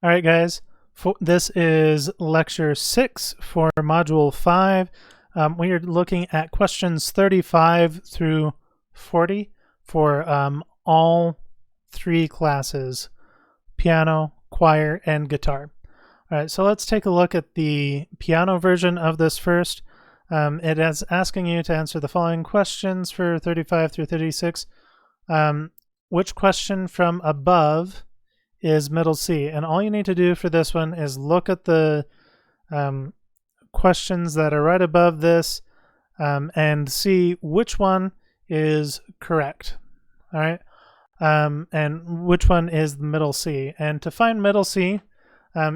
All right, guys, this is lecture 6 for module 5. We are looking at questions 35 through 40 for all three classes, piano, choir, and guitar. All right, so let's take a look at the piano version of this first. It is asking you to answer the following questions for 35 through 36. Which question from above is middle C? And all you need to do for this one is look at the questions that are right above this and see which one is correct. All right, and which one is the middle C. And to find middle C,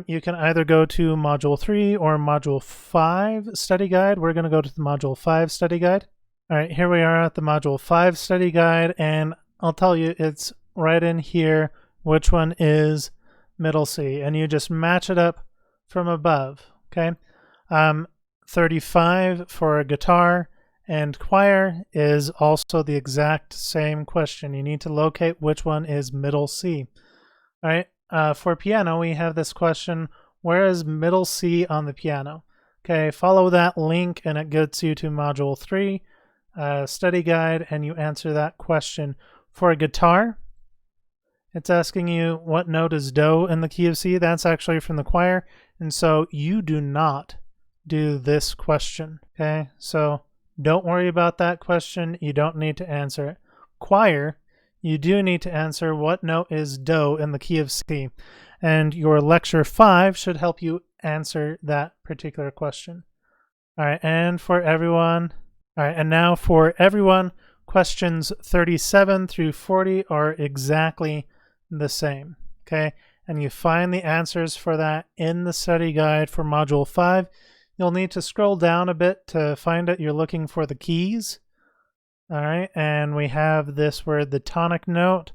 you can either go to module 3 or module 5 study guide. We're going to go to the module 5 study guide. All right, here we are at the module 5 study guide, and I'll tell you it's right in here which one is middle C, and you just match it up from above. Okay, 35 for guitar and choir is also the exact same question. You need to locate which one is middle C. All right, for piano we have this question, where is middle C on the piano? Okay, follow that link and it gets you to module 3 study guide, and you answer that question. For a guitar, it's asking you what note is do in the key of C. That's actually from the choir, and so you do not do this question. Okay, so don't worry about that question. You don't need to answer it. Choir, you do need to answer what note is do in the key of C, and your lecture 5 should help you answer that particular question. All right, and for everyone, all right, and now for everyone, questions 37 through 40 are exactly the same. Okay, and you find the answers for that in the study guide for module 5. You'll need to scroll down a bit to find it. You're looking for the keys. All right, and we have this word, the tonic note,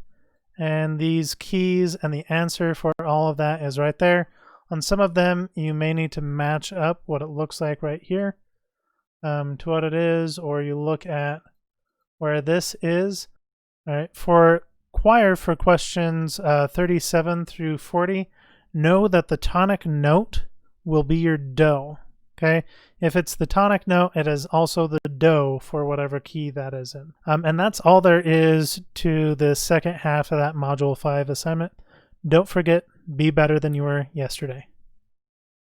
and these keys, and the answer for all of that is right there. On some of them, you may need to match up what it looks like right here to what it is, or you look at where this is. All right, for choir, for questions 37 through 40, know that the tonic note will be your do. Okay, if it's the tonic note, it is also the do for whatever key that is in. And that's all there is to the second half of that module 5 assignment. Don't forget, be better than you were yesterday.